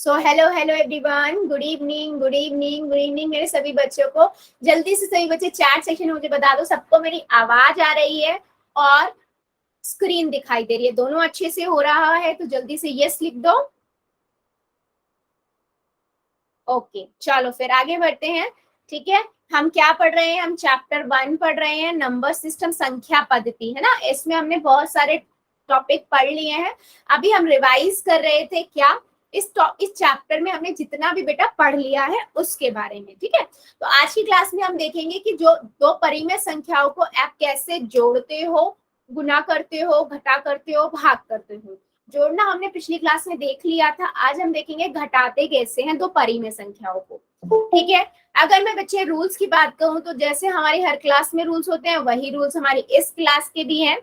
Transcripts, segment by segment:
So hello hello everyone, good evening good evening good evening मेरे सभी बच्चों को। जल्दी से सभी बच्चे चैट सेक्शन में मुझे बता दो सबको मेरी आवाज आ रही है और स्क्रीन दिखाई दे रही है, दोनों अच्छे से हो रहा है तो जल्दी से यस लिख दो। ओके चलो फिर आगे बढ़ते हैं। ठीक है, हम क्या पढ़ रहे हैं? हम चैप्टर 1 पढ़ रहे हैं, नंबर सिस्टम, संख्या पद्धति, है ना। इसमें हमने बहुत सारे टॉपिक पढ़ लिए हैं। अभी हम रिवाइज कर रहे थे क्या इस चैप्टर में हमने जितना भी बेटा पढ़ लिया है उसके बारे में। ठीक है, तो आज की क्लास में हम देखेंगे कि जो दो परिमेय संख्याओं को आप कैसे जोड़ते हो, गुना करते हो, घटा करते हो, भाग करते हो। जोड़ना हमने पिछली क्लास में देख लिया था, आज हम देखेंगे घटाते कैसे हैं दो परिमेय संख्याओं को। ठीक है, अगर मैं बच्चे रूल्स की बात कहूँ तो जैसे हमारी हर क्लास में रूल्स होते हैं वही रूल्स हमारी इस क्लास के भी हैं,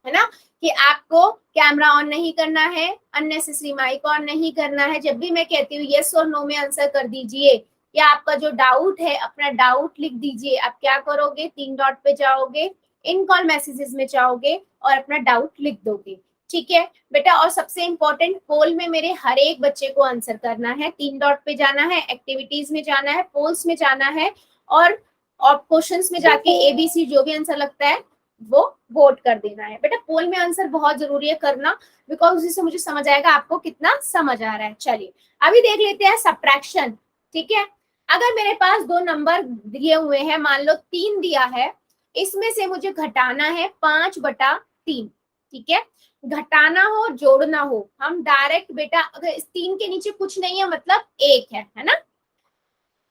है ना। कि आपको कैमरा ऑन नहीं करना है, अननेसेसरी माइक ऑन नहीं करना है। जब भी मैं कहती हूँ यस और नो में आंसर कर दीजिए, या आपका जो डाउट है अपना डाउट लिख दीजिए। आप क्या करोगे, 3 डॉट पे जाओगे, इन कॉल मैसेजेस में जाओगे और अपना डाउट लिख दोगे। ठीक है बेटा, और सबसे इंपॉर्टेंट पोल में मेरे हर एक बच्चे को आंसर करना है। 3 डॉट पे जाना है, एक्टिविटीज में जाना है, पोल्स में जाना है और क्वेश्चंस में जाके एबीसी जो भी आंसर लगता है वो वोट कर देना है। बेटा पोल में आंसर बहुत जरूरी है करना, बिकॉज उसी से मुझे समझ आएगा आपको कितना समझ आ रहा है। चलिए अभी देख लेते हैं सब्ट्रैक्शन। ठीक है, अगर मेरे पास दो नंबर दिए हुए हैं, मान लो 3 दिया है, इसमें से मुझे घटाना है 5/3। ठीक है, घटाना हो जोड़ना हो, हम डायरेक्ट बेटा अगर इस 3 के नीचे कुछ नहीं है मतलब 1 है ना।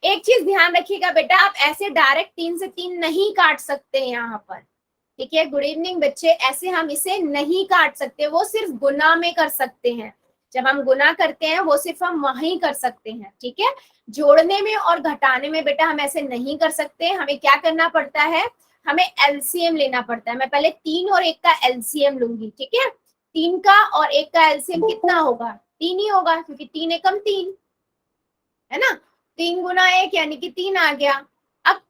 एक चीज ध्यान रखिएगा बेटा, आप ऐसे डायरेक्ट 3 से 3 नहीं काट सकते यहाँ पर। ठीक है, गुड इवनिंग बच्चे, ऐसे हम इसे नहीं काट सकते, वो सिर्फ गुना में कर सकते हैं। जब हम गुना करते हैं वो सिर्फ हम वहीं कर सकते हैं। ठीक है, जोड़ने में और घटाने में बेटा हम ऐसे नहीं कर सकते। हमें क्या करना पड़ता है, हमें एलसीएम लेना पड़ता है। मैं पहले 3 और 1 का एलसीएम लूंगी। ठीक है, 3 का और 1 का एलसीएम कितना होगा? 3 ही होगा, क्योंकि 3 एकम 3 है ना। 3 गुना 1 यानी कि 3 आ गया। अब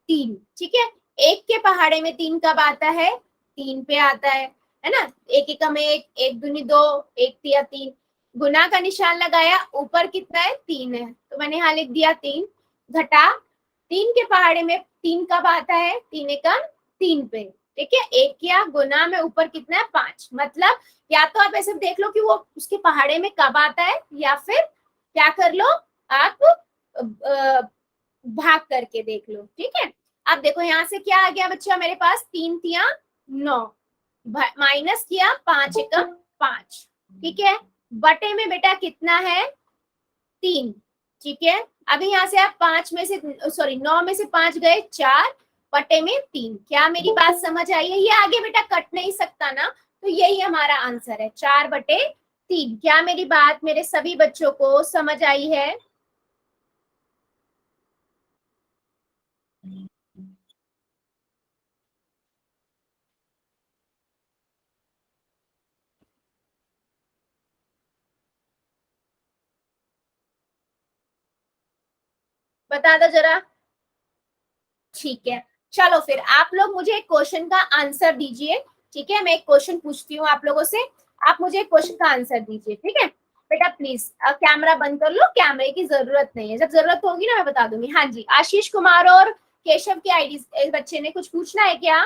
3, ठीक है, 1 के पहाड़े में 3 कब आता है? 3 पे आता है ना। 1 एकम 1, 1 दूनी 2, 1 तिया 3। गुना का निशान लगाया, ऊपर कितना है? 3 है, तो मैंने यहाँ लिख दिया 3। घटा, 3 के पहाड़े में 3 कब आता है? 3 एकम 3 पे। ठीक है, 1 किया, गुना में ऊपर कितना है? 5। मतलब या तो आप ऐसे देख लो कि वो उसके पहाड़े में कब आता है, या फिर क्या कर लो आप भाग करके देख लो। ठीक है, अब देखो यहाँ से क्या आ गया बच्चा मेरे पास? 3 तिया 9, माइनस किया 5 एकम 5। ठीक है, बटे में बेटा कितना है? 3। ठीक है, अभी यहाँ से आप 5 में से सॉरी 9 में से 5 गए 4, बटे में 3। क्या मेरी बात समझ आई है? ये आगे बेटा कट नहीं सकता ना, तो यही हमारा आंसर है 4/3। क्या मेरी बात मेरे सभी बच्चों को समझ आई है? बता दो जरा। ठीक है, चलो फिर आप लोग मुझे एक क्वेश्चन का आंसर दीजिए। ठीक है, मैं एक क्वेश्चन पूछती हूँ आप लोगों से, आप मुझे एक क्वेश्चन का आंसर दीजिए। ठीक है बेटा, प्लीज कैमरा बंद कर लो, कैमरे की जरूरत नहीं है, जब जरूरत होगी ना मैं बता दूंगी। हाँ जी, आशीष कुमार और केशव की आईडी बच्चे ने कुछ पूछना है क्या?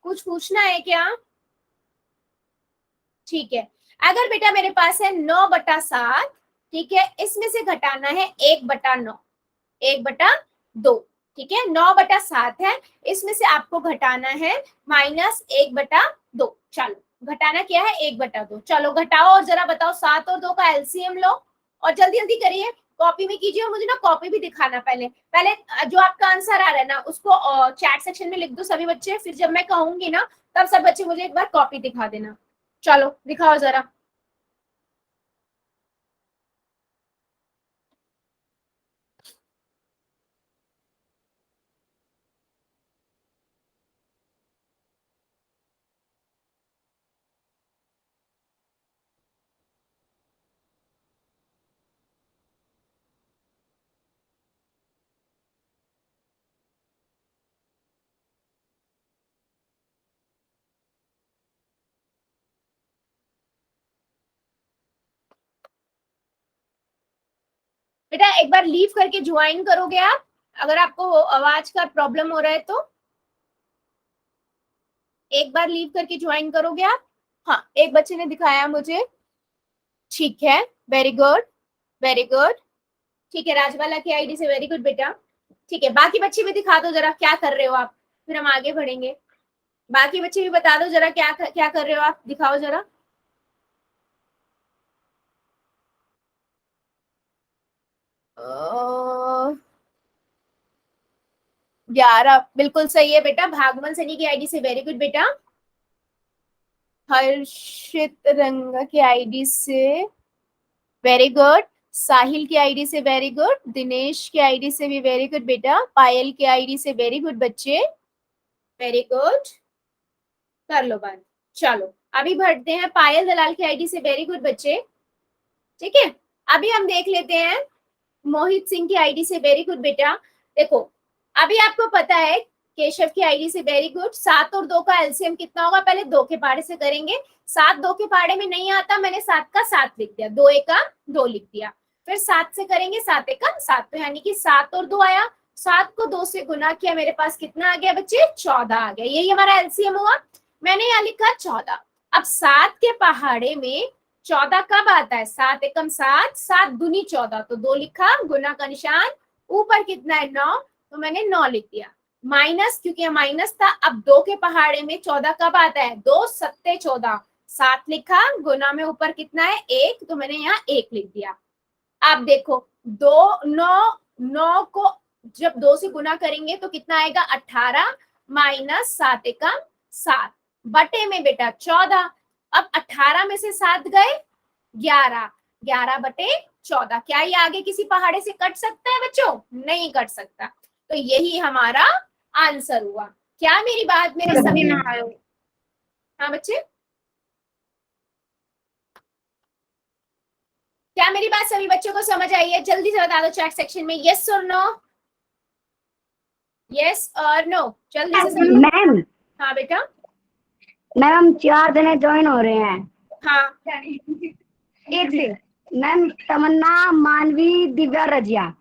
कुछ पूछना है क्या? ठीक है, अगर बेटा मेरे पास है 9/7, ठीक है, इसमें से घटाना है 1/9, 1/2। ठीक है, 9/7 है, इसमें से आपको घटाना है -1/2। चलो घटाना क्या है? 1/2। चलो घटाओ और जरा बताओ 7 और 2 का एलसीएम लो, और जल्दी जल्दी करिए, कॉपी में कीजिए। और मुझे ना कॉपी भी दिखाना पहले पहले जो आपका आंसर आ रहा है ना उसको चैट सेक्शन में लिख दो सभी बच्चे, फिर जब मैं कहूंगी ना तब सब बच्चे मुझे एक बार कॉपी दिखा देना। चलो दिखाओ जरा। बेटा एक बार लीव करके ज्वाइन करोगे आप, अगर आपको आवाज का प्रॉब्लम हो रहा है तो एक बार लीव करके ज्वाइन करोगे आप। हाँ, एक बच्चे ने दिखाया मुझे, ठीक है, वेरी गुड वेरी गुड, ठीक है, राजबाला की आईडी से, वेरी गुड बेटा। ठीक है, बाकी बच्चे भी दिखा दो जरा क्या कर रहे हो आप, फिर हम आगे बढ़ेंगे। बाकी बच्चे भी बता दो जरा क्या क्या कर रहे हो आप, दिखाओ जरा। 11 बिल्कुल सही है बेटा। भागमन सनी की आईडी से, वेरी गुड बेटा। हर्षित रंग की आईडी से, वेरी गुड। साहिल की आईडी से, वेरी गुड। दिनेश की आईडी से भी वेरी गुड बेटा। पायल की आईडी से वेरी गुड बच्चे, वेरी गुड, कर लो बात। चलो अभी बढ़ते हैं पायल दलाल की आईडी से, वेरी गुड बच्चे, ठीक है। अभी हम देख लेते हैं मोहित सिंह की आईडी से, वेरी गुड बेटा। देखो अभी आपको पता है केशव की आईडी से, वेरी गुड। 7 और 2 का एलसीएम कितना होगा, पहले 2 के पहाड़े से करेंगे। 7 2 के पहाड़े में नहीं आता, मैंने 7 का 7 लिख दिया, 2 1 का 2 लिख दिया। फिर 7 से करेंगे, 7 1 का 7, तो यानी कि 7 और 2 आया। 7 को 2 से गुना किया, मेरे पास कितना आ गया बच्चे, 14 आ गया। यही हमारा एलसीएम हुआ, मैंने यहाँ लिखा 14। अब 7 के पहाड़े में 14 कब आता है, 7 एकम 7, 7 दूनी 14, तो 2 लिखा, गुना का निशान, ऊपर कितना है 9, तो मैंने 9 लिख दिया। माइनस, क्योंकि माइनस था, अब 2 के पहाड़े में 14 कब आता है, 2 सत्ते 14, 7 लिखा, गुना में ऊपर कितना है 1, तो मैंने यहाँ 1 लिख दिया। आप देखो 2 9 9 को जब 2 से गुना करेंगे तो कितना आएगा 18, माइनस 7 एकम 7, बटे में बेटा 14। अब 18 में से 7 गए 11, 11 बटे 14, क्या ये आगे किसी पहाड़े से कट सकता है बच्चों, नहीं कट सकता। तो यही हमारा आंसर हुआ। क्या मेरी बात मेरे सभी, हाँ बच्चे, क्या मेरी बात सभी बच्चों को समझ आई है, जल्दी से बता दो चैट सेक्शन में, यस और नो, यस और नो, जल्दी से। मैम, हाँ बेटा, मैम हम 4 जने ज्वाइन हो रहे हैं। हाँ एक से मैम, तमन्ना, मानवी, दिव्या, रजिया।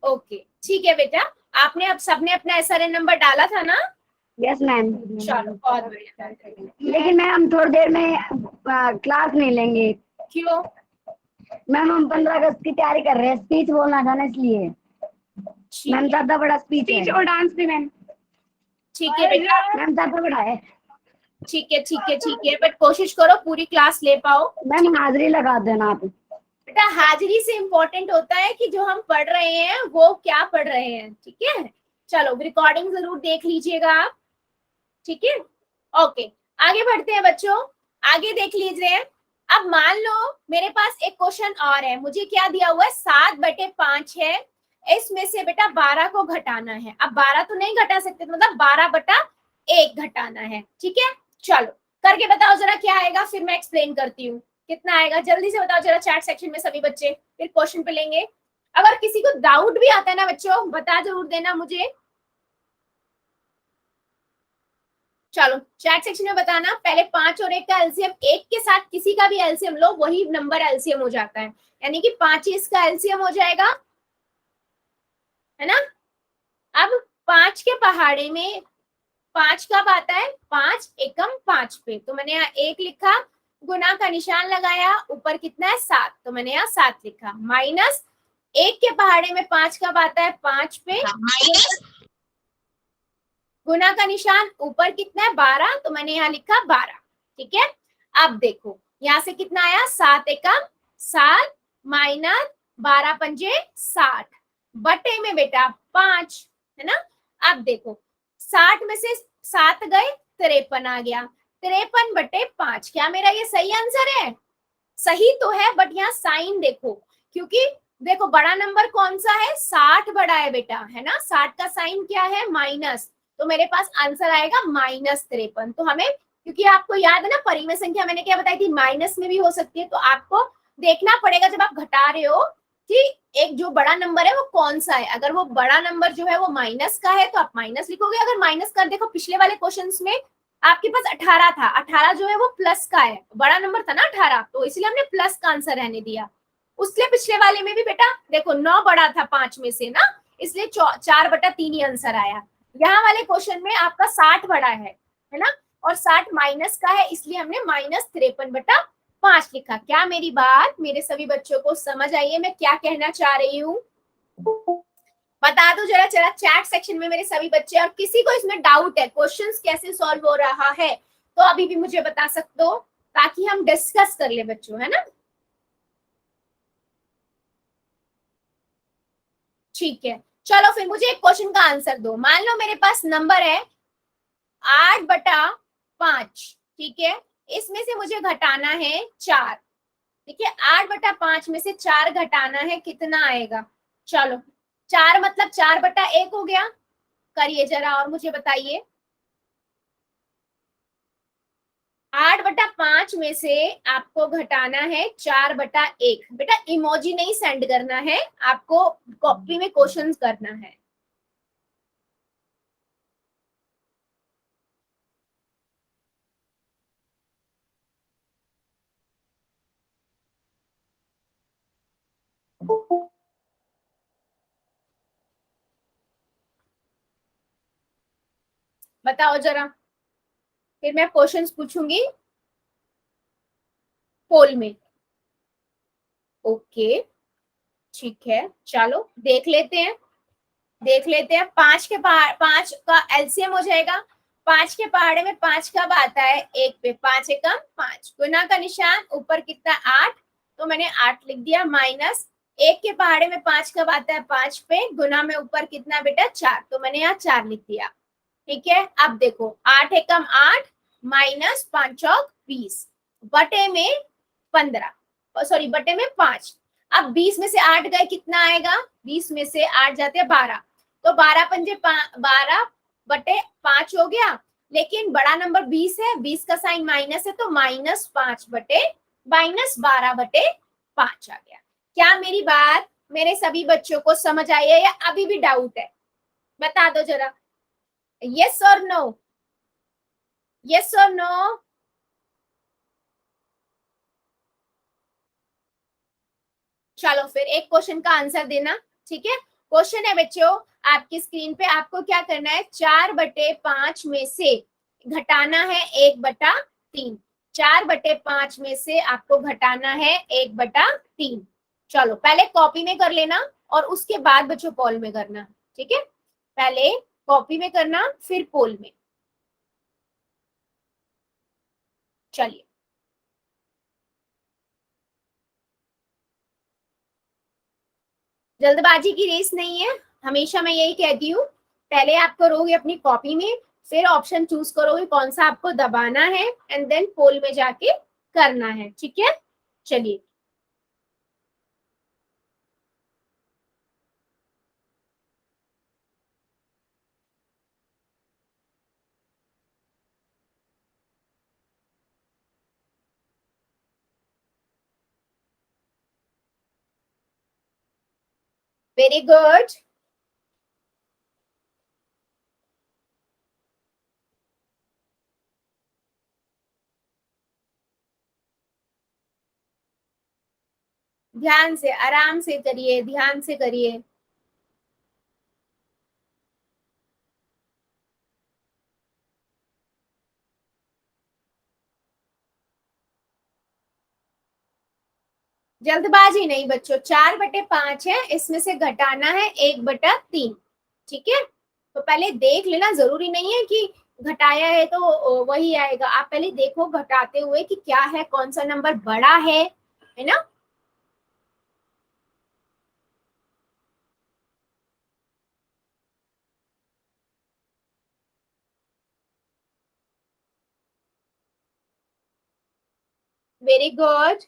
ओके ठीक है बेटा, आपने अब सबने अपना एसआरएन नंबर डाला था ना। Yes ma'am. चलो बहुत बढ़िया। लेकिन मैम हम थोड़ी देर में क्लास नहीं लेंगे। क्यों, मैम हम 15 अगस्त की तैयारी कर रहे हैं, स्पीच बोलना था ना इसलिए। मैम ज्यादा बड़ा स्पीच है और डांस भी मैम। ठीक है बेटा, मैम ज्यादा बड़ा है। ठीक है ठीक है ठीक है, बट कोशिश करो पूरी क्लास ले पाओ। मैम हाजिरी लगा देना आप। बेटा हाजिरी से इम्पोर्टेंट होता है कि जो हम पढ़ रहे हैं वो क्या पढ़ रहे हैं, ठीक है। चलो रिकॉर्डिंग जरूर देख लीजिएगा आप, ठीक है। ओके आगे बढ़ते हैं बच्चों, आगे देख लीजिए। अब मान लो मेरे पास एक क्वेश्चन और है, मुझे क्या दिया हुआ है 7/5 है, इसमें से बेटा 12 को घटाना है। अब 12 तो नहीं घटा सकते, तो मतलब 12/1 घटाना है, ठीक है। चलो करके बताओ जरा क्या आएगा, फिर मैं एक्सप्लेन करती हूँ कितना आएगा, जल्दी से बताओ जरा चैट सेक्शन में सभी बच्चे, फिर क्वेश्चन पे लेंगे। अगर किसी को डाउट भी आता है ना बच्चों, बता जरूर देना मुझे। चलो चैट सेक्शन में बताना, पहले 5 और 1 का एलसीएम, 1 के साथ किसी का भी एलसीएम लो, वही नंबर एलसीएम हो जाता है, यानी कि 5 इसका एलसीएम हो जाएगा, है ना। अब 5 के पहाड़े में 5 कब आता है, 5 एकम 5 पे, तो मैंने यहाँ 1 लिखा, गुना का निशान लगाया, ऊपर कितना है 7, तो मैंने यहाँ 7 लिखा, माइनस 1 के पहाड़े में 5 कब आता है 5 पे, गुना का निशान, ऊपर कितना है 12, तो मैंने यहाँ लिखा 12, ठीक है। अब देखो यहाँ से कितना आया 7 एकम 7, माइनस 12 पंजे 60, बटे में बेटा 5, है ना। अब देखो 60 में से 7 गए, 53 आ गया, 53/5, क्या मेरा ये सही आंसर है, सही तो है, बट यहाँ साइन देखो, क्योंकि देखो बड़ा नंबर कौन सा है, 60 बड़ा है बेटा, है ना, 60 का साइन क्या है माइनस, तो मेरे पास आंसर आएगा -53। तो हमें, क्योंकि आपको याद है ना परिमेय संख्या मैंने क्या बताई थी, माइनस में भी हो सकती है, तो आपको देखना पड़ेगा जब आप घटा रहे हो कि एक जो बड़ा नंबर है वो कौन सा है। अगर वो बड़ा नंबर जो है वो माइनस का है तो आप माइनस लिखोगे, अगर माइनस का, देखो पिछले वाले क्वेश्चंस में आपके पास 18 था, 18 जो है वो प्लस का है, बड़ा नंबर था ना 18, तो इसलिए हमने प्लस का आंसर रहने दिया। उसके पिछले वाले में भी बेटा देखो 9 बड़ा था 5 में से ना, इसलिए 4/3 ही आंसर आया। यहाँ वाले क्वेश्चन में आपका 60 बड़ा है ना, और 60 माइनस का है, इसलिए हमने -53/5 लिखा। क्या मेरी बात मेरे सभी बच्चों को समझ आई है मैं क्या कहना चाह रही हूँ? बता दो जरा जरा चैट सेक्शन में मेरे सभी बच्चे, और किसी को इसमें डाउट है क्वेश्चंस कैसे सॉल्व हो रहा है तो अभी भी मुझे बता सकते हो, ताकि हम डिस्कस कर ले बच्चों, है ना। ठीक है, चलो फिर मुझे एक क्वेश्चन का आंसर दो। मान लो मेरे पास नंबर है 8/5, ठीक है, इसमें से मुझे घटाना है 4, ठीक है, 8/5 में से 4 घटाना है, कितना आएगा? चलो 4 मतलब 4/1 हो गया, करिए जरा और मुझे बताइए। 8/5 में से आपको घटाना है 4/1। बेटा इमोजी नहीं सेंड करना है, आपको कॉपी में क्वेश्चन करना है। बताओ जरा, फिर मैं क्वेश्चंस पूछूंगी पोल में। ओके ठीक है, चलो देख लेते हैं, देख लेते हैं। 5 के पहाड़, 5 का एलसीएम हो जाएगा। 5 के पहाड़े में 5 कब आता है? 1 पे। 5 एकम 5, गुना का निशान ऊपर कितना? 8, तो मैंने 8 लिख दिया, माइनस 1 के पहाड़े में 5 कब आता है? 5 पे, गुना में ऊपर कितना बेटा? 4, तो मैंने यहाँ 4 लिख दिया। ठीक है, अब देखो 8 एकम 8 माइनस 5 चौक 20 बटे में 15, सॉरी बटे में 5। अब 20 में से 8 गए, कितना आएगा? 20 में से 8 जाते हैं 12, तो 12 पंजे 12/5 हो गया। लेकिन बड़ा नंबर 20 है, 20 का साइन माइनस है, तो -12/5 आ गया। क्या मेरी बात मेरे सभी बच्चों को समझ आई है या अभी भी डाउट है? बता दो जरा, यस और नो, यस और नो। चलो फिर एक क्वेश्चन का आंसर देना, ठीक है। क्वेश्चन है बच्चों आपकी स्क्रीन पे, आपको क्या करना है? 4/5 में से घटाना है 1/3। 4/5 में से आपको घटाना है 1/3। चलो पहले कॉपी में कर लेना और उसके बाद बच्चों पोल में करना, ठीक है। पहले कॉपी में करना फिर पोल में। चलिए, जल्दबाजी की रेस नहीं है, हमेशा मैं यही कहती हूँ। पहले आप करोगे अपनी कॉपी में, फिर ऑप्शन चूज करोगे कौन सा आपको दबाना है, एंड देन पोल में जाके करना है, ठीक है। चलिए, वेरी गुड। ध्यान से आराम से करिए, ध्यान से करिए। जल्दबाजी नहीं बच्चों, 4/5 है, इसमें से घटाना है 1/3, ठीक है। तो पहले देख लेना, जरूरी नहीं है कि घटाया है तो वही आएगा, आप पहले देखो घटाते हुए कि क्या है, कौन सा नंबर बड़ा है ना। Very good.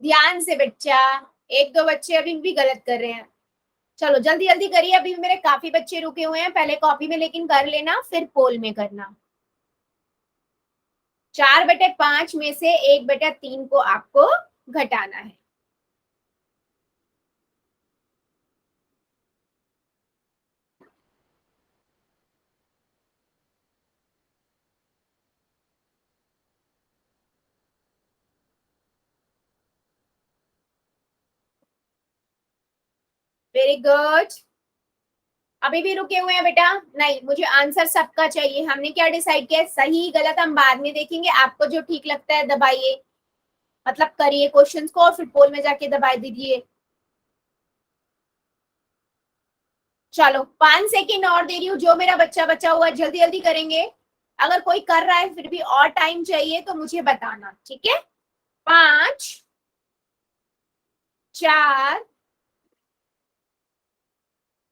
ध्यान से बच्चा, एक दो बच्चे अभी भी गलत कर रहे हैं। चलो जल्दी जल्दी करिए, अभी मेरे काफी बच्चे रुके हुए हैं, पहले कॉपी में लेकिन कर लेना फिर पोल में करना। 4/5 में से 1/3 को आपको घटाना है। Very good. अभी भी रुके हुए हैं बेटा? नहीं, मुझे आंसर सबका चाहिए। हमने क्या डिसाइड किया? सही गलत हम बाद में देखेंगे, आपको जो ठीक लगता है दबाइए, मतलब करिए क्वेश्चंस को और फिर पोल में जाके दबा दीजिए। चलो 5 सेकेंड और दे रही हूँ, जो मेरा बच्चा बचा हुआ है जल्दी जल्दी करेंगे। अगर कोई कर रहा है फिर भी और टाइम चाहिए तो मुझे बताना, ठीक है? 5, 4,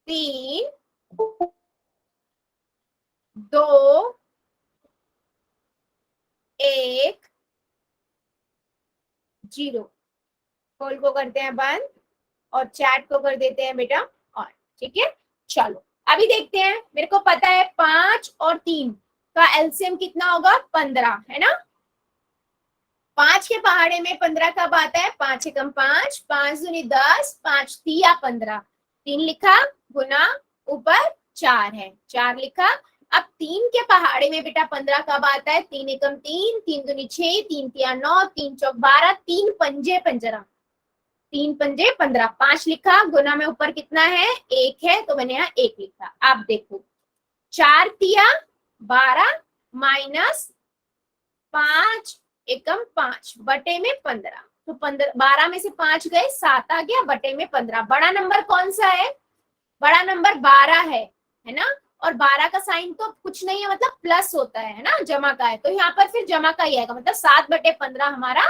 3, 2, 1, 0। पोल को करते हैं बंद और चैट को कर देते हैं बेटा ऑन, ठीक है? चलो अभी देखते हैं। मेरे को पता है 5 और 3 का एलसीएम कितना होगा? 15, है ना? 5 के पहाड़े में 15 कब आता है? 5 एकम 5, 5 दूनी 10, 5 तिया 15। 3 लिखा, गुना ऊपर 4 है, 4 लिखा। अब 3 के पहाड़े में बेटा 15 कब आता है? 3 एकम 3, 3 दूनी 6, 3 तिया 9, 3 चौक 12, 3 पंजे 15, 3 पंजे 15। 5 लिखा, गुना में ऊपर कितना है? 1 है, तो मैंने यहाँ 1 लिखा। आप देखो 4 तिया 12 माइनस 5 एकम 5 बटे में 15, तो 15, 12 में से 5 गए, 7 आ गया, बटे में 15। बड़ा नंबर कौन सा है? बड़ा नंबर 12 है ना? और 12 का साइन तो कुछ नहीं है, मतलब प्लस होता है ना, जमा का है, तो यहाँ पर फिर जमा का ही आएगा, मतलब 7/15 हमारा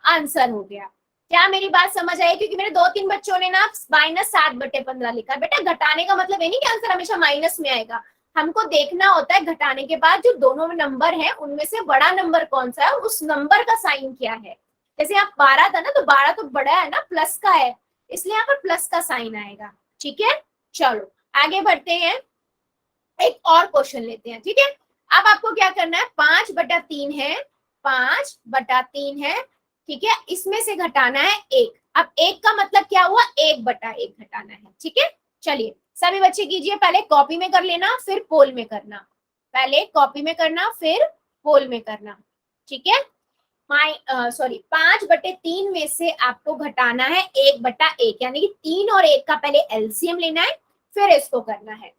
आंसर हो गया। क्या मेरी बात समझ आई? क्योंकि मेरे 2-3 बच्चों ने ना -7/15 लिखा। बेटा घटाने का मतलब ये नहीं कि आंसर हमेशा माइनस में आएगा, हमको देखना होता है घटाने के बाद जो दोनों नंबर है उनमें से बड़ा नंबर कौन सा है और उस नंबर का साइन क्या है। जैसे यहाँ 12 था ना, तो 12 तो बड़ा है ना, प्लस का है, इसलिए यहाँ पर प्लस का साइन आएगा, ठीक है? चलो आगे बढ़ते हैं, एक और क्वेश्चन लेते हैं, ठीक है? अब आपको क्या करना है? 5/3 है, 5/3 है, ठीक है? इसमें से घटाना है 1। अब 1 का मतलब क्या हुआ? 1/1 घटाना है, ठीक है? चलिए सभी बच्चे कीजिए, पहले कॉपी में कर लेना फिर पोल में करना, पहले कॉपी में करना फिर पोल में करना, ठीक है? 5/3 में से आपको घटाना है 1/1, यानी कि 3 और 1 का पहले एलसीएम लेना है, फिर इसको करना है।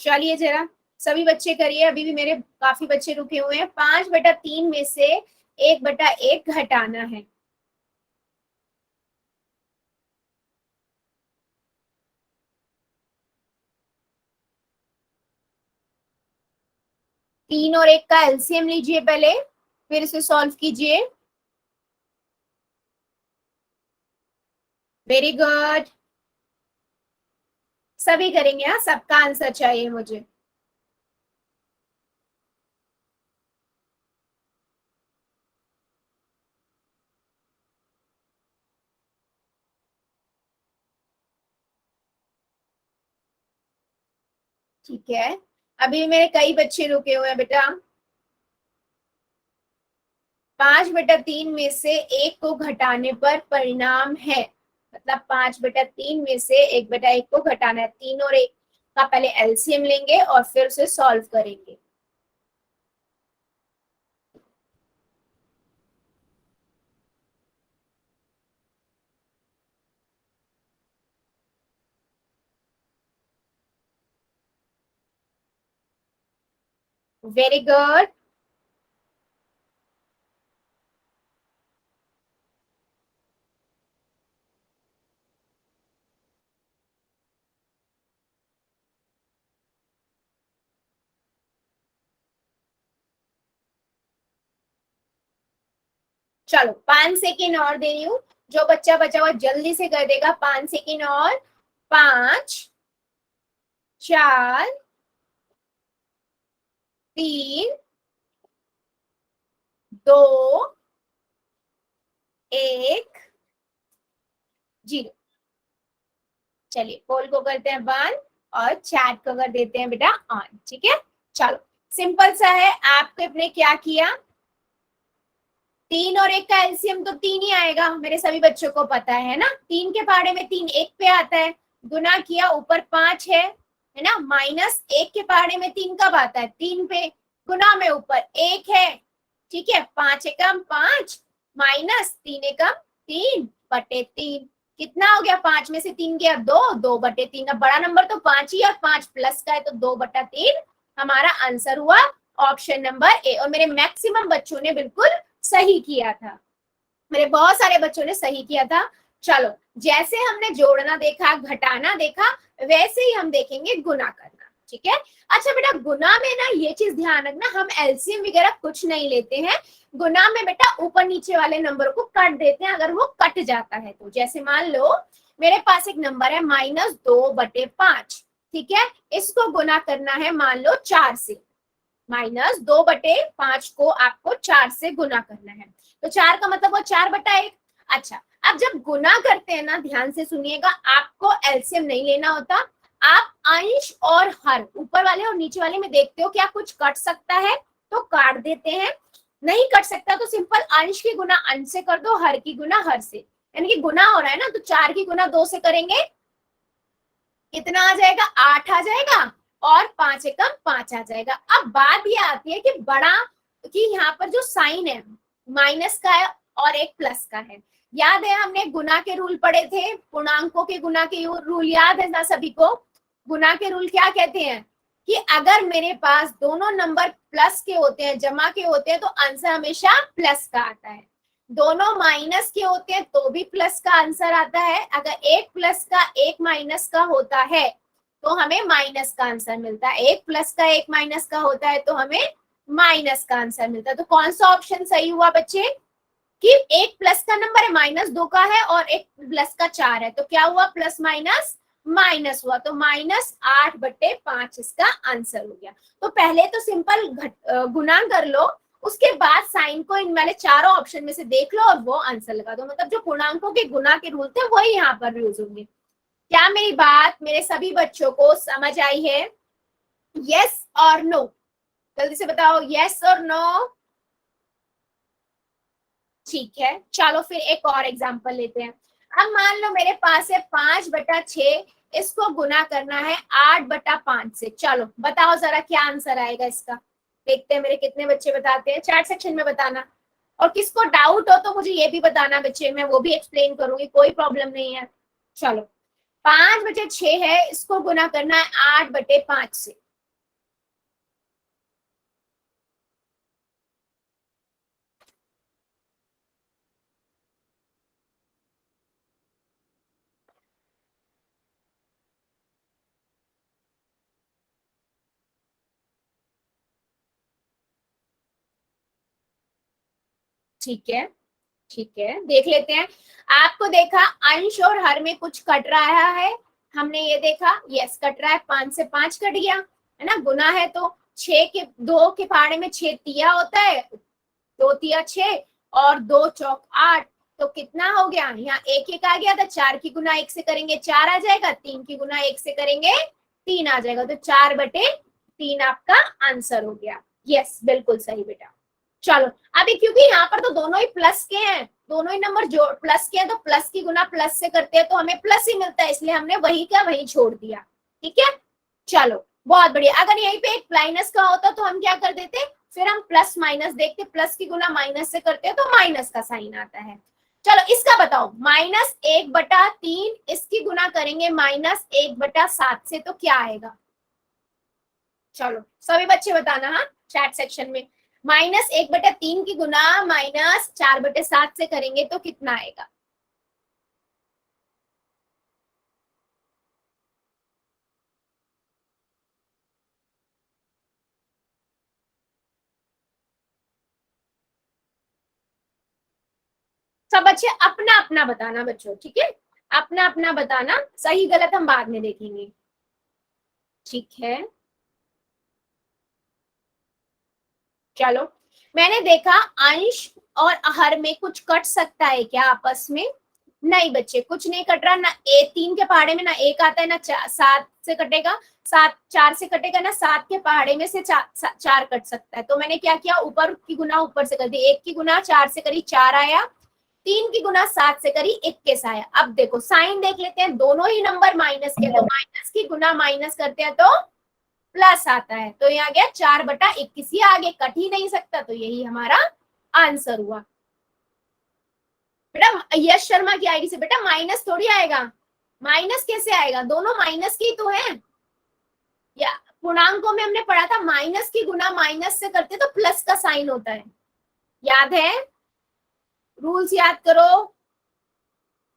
चलिए जरा सभी बच्चे करिए, अभी भी मेरे काफी बच्चे रुके हुए हैं। 5/3 में से 1/1 घटाना है। तीन और 1 का एलसीएम लीजिए पहले, फिर इसे सॉल्व कीजिए। वेरी गुड, सभी करेंगे। हाँ, सबका आंसर चाहिए मुझे। ठीक है, अभी मेरे कई बच्चे रुके हुए हैं बेटा। 5/3 में से 1 को घटाने पर परिणाम है, मतलब 5/3 में से 1/1 को घटाना है। 3 और 1 का पहले एलसीएम लेंगे और फिर उसे सॉल्व करेंगे। वेरी गुड, चलो 5 सेकेंड और दे रही हूँ, जो बच्चा बचा हुआ जल्दी से कर देगा। 5 सेकेंड और, 5, 4, 3, 2, 1, 0। चलिए पोल को करते हैं बंद और चैट को कर देते हैं बेटा ऑन। ठीक है, चलो सिंपल सा है। आपने क्या किया, 3 और 1 का एलसीएम तो 3 ही आएगा, मेरे सभी बच्चों को पता है ना। 3 के पहाड़े में 3 1 पे आता है, गुना किया, ऊपर 5 है ना। माइनस 1 के पहाड़े में 3 कब आता है, 3 पे, गुना में ऊपर 1 है। ठीक है, 5 एकम 5 माइनस 3 एकम 3 बटे 3, कितना हो गया, 5 में से 3 गया 2, 2 बटे 3। अब बड़ा नंबर तो 5 ही और 5 प्लस का है तो 2 बटा 3 हमारा आंसर हुआ ऑप्शन नंबर ए। और मेरे मैक्सिमम बच्चों ने बिल्कुल सही किया था, मेरे बहुत सारे बच्चों ने सही किया था। चलो जैसे हमने जोड़ना देखा, घटाना देखा, वैसे ही हम देखेंगे गुना करना। ठीक है, अच्छा बेटा गुना में ना ये चीज ध्यान रखना, हम एलसीएम वगैरह कुछ नहीं लेते हैं। गुना में बेटा ऊपर नीचे वाले नंबर को काट देते हैं, अगर वो कट जाता है तो। जैसे मान लो मेरे पास एक नंबर है -2/5, ठीक है, इसको गुना करना है मान लो 4 से। -2/5 को आपको 4 से गुना करना है, तो 4 का मतलब वो 4/1। अच्छा, अब जब गुना करते हैं ना, ध्यान से सुनिएगा, आपको एलसीएम नहीं लेना होता। आप अंश और हर, ऊपर वाले और नीचे वाले में देखते हो क्या कुछ कट सकता है तो काट देते हैं, नहीं कट सकता तो सिंपल अंश की गुना अंश से कर दो, हर की गुना हर से। यानी कि गुना हो रहा है ना, तो 4 की गुना 2 से करेंगे, कितना आ जाएगा, 8 आ जाएगा, और 5 एकम 5 आ जाएगा। अब बात ये आती है कि बड़ा, कि यहाँ पर जो साइन है माइनस का है और एक प्लस का है। याद है हमने गुना के रूल पढ़े थे, पूर्णांकों के गुना के रूल याद है ना सभी को। गुना के रूल क्या कहते हैं कि अगर मेरे पास दोनों नंबर प्लस के होते हैं, जमा के होते हैं, तो आंसर हमेशा प्लस का आता है। दोनों माइनस के होते हैं तो भी प्लस का आंसर आता है। अगर एक प्लस का एक माइनस का होता है तो हमें माइनस का आंसर मिलता है, एक प्लस का एक माइनस का होता है तो हमें माइनस का आंसर मिलता है। तो कौन सा ऑप्शन सही हुआ बच्चे, कि एक प्लस का नंबर है -2 का है और एक प्लस का 4 है, तो क्या हुआ, प्लस माइनस माइनस हुआ, तो -8/5 इसका आंसर हो गया। तो पहले तो सिंपल गुना कर लो, उसके बाद साइन को इन वाले चारों ऑप्शन में से देख लो और वो आंसर लगा दो। मतलब जो पूर्णांकों के गुना के रूल थे वही यहाँ पर यूज होंगे। क्या मेरी बात मेरे सभी बच्चों को समझ आई है, यस और नो? जल्दी से बताओ यस और नो। ठीक है, चलो फिर एक और एग्जांपल लेते हैं। अब मान लो मेरे पास है 5/6, इसको गुना करना है 8/5 से। चलो बताओ जरा क्या आंसर आएगा इसका, देखते हैं मेरे कितने बच्चे बताते हैं, चैट सेक्शन में बताना। और किसको डाउट हो तो मुझे ये भी बताना बच्चे, मैं वो भी एक्सप्लेन करूंगी, कोई प्रॉब्लम नहीं है। चलो 5/6 है, इसको गुना करना है 8/5 से। ठीक है, ठीक है, देख लेते हैं। आपको देखा अंश और हर में कुछ कट रहा है, हमने ये देखा, यस कट रहा है, 5 से 5 कट गया, है ना। गुना है तो 6 के 2 के पहाड़े में 6 तिया होता है, 2 तिया 6 और 2 चौक 8, तो कितना हो गया, यहाँ 1 1 आ गया था, 4 की गुना 1 से करेंगे 4 आ जाएगा, 3 की गुना 1 से करेंगे 3 आ जाएगा, तो 4/3 आपका आंसर हो गया। यस बिल्कुल सही बेटा। चलो अभी क्योंकि यहाँ पर तो दोनों ही प्लस के हैं, दोनों ही नंबर जो प्लस के हैं, तो प्लस की गुना प्लस से करते हैं तो हमें प्लस ही मिलता है, इसलिए हमने वही का वही छोड़ दिया। ठीक है, चलो बहुत बढ़िया। अगर यहीं पे एक माइनस का होता तो हम क्या कर देते, फिर हम प्लस माइनस देखते, प्लस की गुना माइनस से करते हैं तो माइनस का साइन आता है। चलो इसका बताओ, -1/3, इसकी गुना करेंगे -1/7 से, तो क्या आएगा? चलो सभी बच्चे बताना, हाँ चैट सेक्शन में। -1/3 की गुना -4/7 से करेंगे तो कितना आएगा? सब बच्चे अपना अपना बताना बच्चों, ठीक है, अपना अपना बताना, सही गलत हम बाद में देखेंगे, ठीक है। चलो, मैंने देखा अंश और हर में कुछ कट सकता है क्या आपस में? नहीं बच्चे, कुछ नहीं कट रहा, ना ए 3 के पहाड़े में ना 1 आता है, ना 7 से कटेगा, 7 4 से कटेगा, ना 7 के पहाड़े में से 4 कट सकता है। तो मैंने क्या किया, ऊपर की गुना ऊपर से कर दी, 1 की गुना 4 से करी 4 आया, 3 की गुना 7 से करी 21 आया। अब देखो साइन देख लेते हैं, दोनों ही नंबर माइनस के, तो माइनस की गुना माइनस करते हैं तो प्लस आता है, तो यहाँ गया 4/21, ही आगे कट ही नहीं सकता, तो यही हमारा आंसर हुआ। बेटा यश शर्मा की आईडी से बेटा माइनस थोड़ी आएगा, माइनस कैसे आएगा, दोनों माइनस की तो है, या पूर्णांकों में हमने पढ़ा था माइनस की गुना माइनस से करते तो प्लस का साइन होता है, याद है, रूल्स याद करो।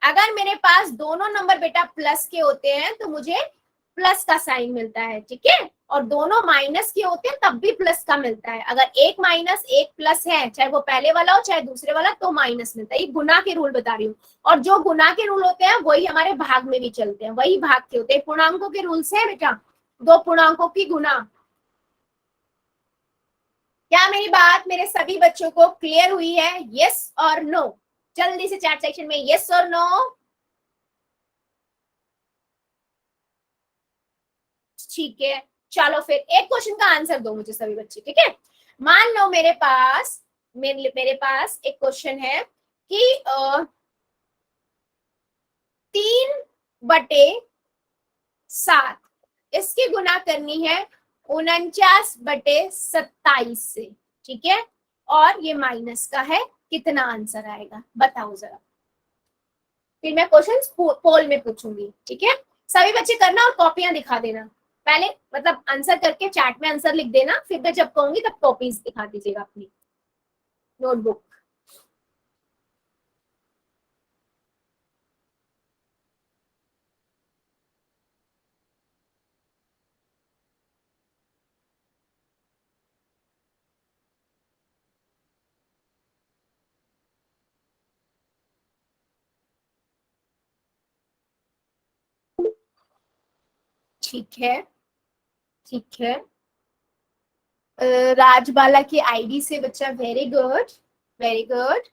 अगर मेरे पास दोनों नंबर बेटा प्लस के होते हैं तो मुझे प्लस का साइन मिलता है, ठीक है, और दोनों माइनस के होते हैं तब भी प्लस का मिलता है। अगर एक माइनस एक प्लस है, चाहे वो पहले वाला हो चाहे दूसरे वाला, तो माइनस मिलता है। ये गुना के रूल बता रही हूँ, और जो गुना के रूल होते हैं वही हमारे भाग में भी चलते हैं, वही भाग के होते हैं। पूर्णांकों के रूल्स है बेटा, दो पूर्णांकों की गुना। क्या मेरी बात मेरे सभी बच्चों को क्लियर हुई है? यस और नो, जल्दी से चैट सेक्शन में यस और नो। ठीक है, चलो फिर एक क्वेश्चन का आंसर दो मुझे सभी बच्चे, ठीक है। मान लो मेरे पास एक क्वेश्चन है कि 3/7 इसकी गुना करनी है 49/27 से, ठीक है, और ये माइनस का है, कितना आंसर आएगा बताओ जरा। फिर मैं क्वेश्चन पोल में पूछूंगी, ठीक है, सभी बच्चे करना और कॉपियां दिखा देना, पहले मतलब आंसर करके चैट में आंसर लिख देना, फिर मैं जब कहूंगी तब कॉपीज दिखा दीजिएगा अपनी नोटबुक। ठीक है, ठीक है, राजबाला की आईडी से बच्चा, वेरी गुड, वेरी गुड।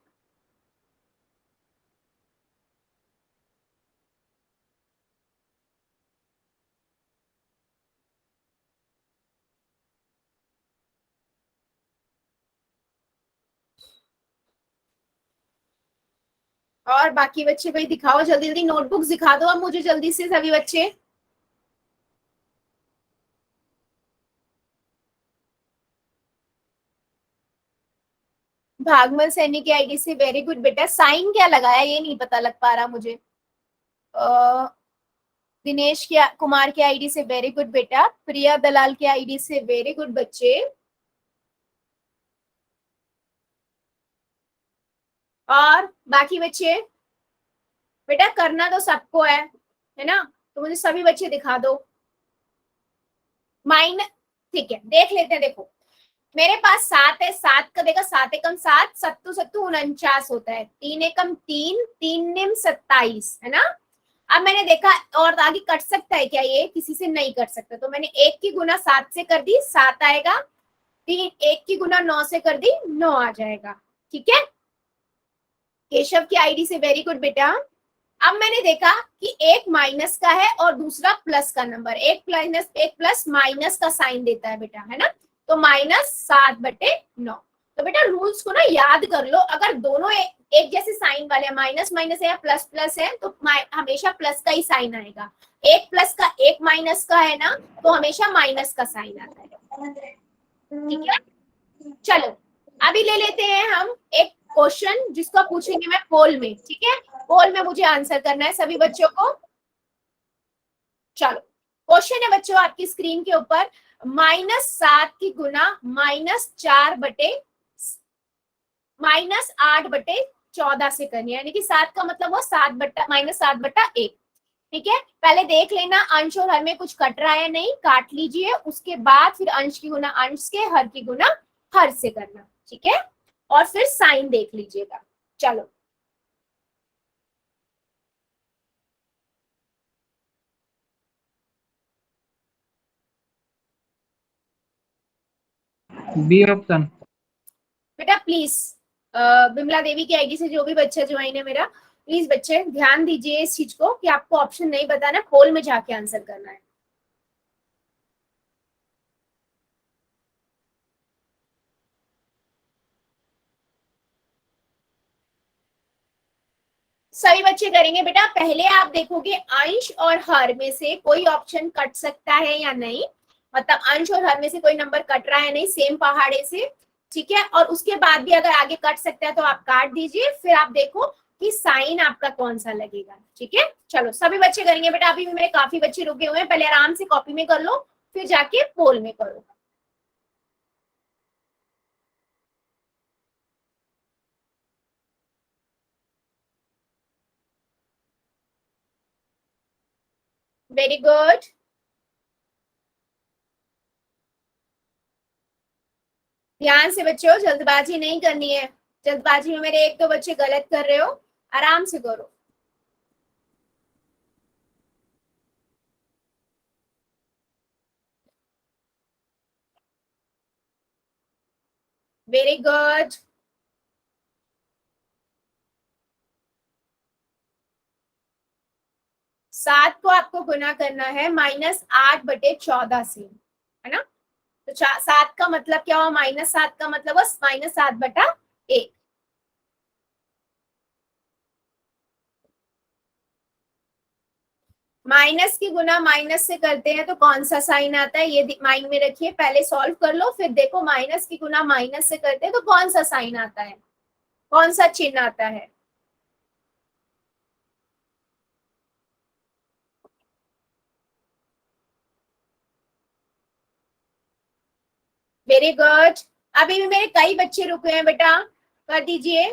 और बाकी बच्चे भाई दिखाओ, जल्दी जल्दी नोटबुक्स दिखा दो अब मुझे जल्दी से सभी बच्चे। भागमल सैनी की आईडी से, वेरी गुड बेटा। साइन क्या लगाया ये नहीं पता लग पा रहा मुझे। दिनेश की कुमार की आईडी से, वेरी गुड बेटा। प्रिया दलाल की आईडी से, वेरी गुड बच्चे। और बाकी बच्चे बेटा करना तो सबको है ना, तो मुझे सभी बच्चे दिखा दो। माइनस, ठीक है, देख लेते हैं। देखो मेरे पास 7 है, 7 का देखा, 7 एकम 7, सत्तू सत्तू 49 होता है, 3 एकम 3, 3 निम 27, है ना। अब मैंने देखा और आगे कट सकता है क्या, ये किसी से नहीं कट सकता, तो मैंने 1 की गुना 7 से कर दी, 7 आएगा, 3 1 की गुना 9 से कर दी, 9 आ जाएगा, ठीक है। केशव की आईडी से, वेरी गुड बेटा। अब मैंने देखा कि एक माइनस का है और दूसरा प्लस का नंबर, एक प्लस माइनस का साइन देता है बेटा, है ना, तो -7/9। तो बेटा रूल्स को ना याद कर लो, अगर दोनों एक जैसे साइन वाले हैं, माइनस माइनस है या प्लस प्लस है, तो हमेशा प्लस का ही साइन आएगा। एक प्लस का एक माइनस का है ना, तो हमेशा माइनस का साइन आता है, ठीक है। चलो अभी ले लेते हैं हम एक क्वेश्चन जिसको पूछेंगे मैं पोल में, ठीक है, पोल में मुझे आंसर करना है सभी बच्चों को। चलो क्वेश्चन है बच्चों आपकी स्क्रीन के ऊपर, -7 की गुना -8/14 से करनी है, यानी कि 7 का मतलब वो -7/1, ठीक है। पहले देख लेना अंश और हर में कुछ कट रहा है नहीं, काट लीजिए, उसके बाद फिर अंश की गुना अंश के, हर की गुना हर से करना, ठीक है, और फिर साइन देख लीजिएगा। चलो बी ऑप्शन। बेटा प्लीज, बिमला देवी की आईडी से जो भी बच्चा ज्वाइन है मेरा, प्लीज बच्चे ध्यान दीजिए इस चीज को कि आपको ऑप्शन नहीं बताना, पोल में जाके आंसर करना है। सभी बच्चे करेंगे बेटा। पहले आप देखोगे अंश और हर में से कोई ऑप्शन कट सकता है या नहीं, मतलब अंश और हर में से कोई नंबर कट रहा है नहीं सेम पहाड़े से, ठीक है। और उसके बाद भी अगर आगे कट सकता है तो आप काट दीजिए, फिर आप देखो कि साइन आपका कौन सा लगेगा, ठीक है। चलो सभी बच्चे करेंगे बेटा। अभी भी मेरे काफी बच्चे रुके हुए हैं, पहले आराम से कॉपी में कर लो, फिर जाके पोल में करो। Very good. ध्यान से बच्चों, जल्दबाजी नहीं करनी है। जल्दबाजी में मेरे एक दो बच्चे गलत कर रहे हो, आराम से करो। Very good. सात को आपको गुना करना है -8/14 से, है ना। तो सात का मतलब क्या हुआ, -7 का मतलब हुआ -7/1। माइनस की गुना माइनस से करते हैं तो कौन सा साइन आता है, ये माइंड में रखिए। पहले सॉल्व कर लो, फिर देखो माइनस की गुना माइनस से करते हैं तो कौन सा साइन आता है, कौन सा चिन्ह आता है। Very good. अभी भी मेरे कई बच्चे रुके हैं बेटा, कर दीजिए।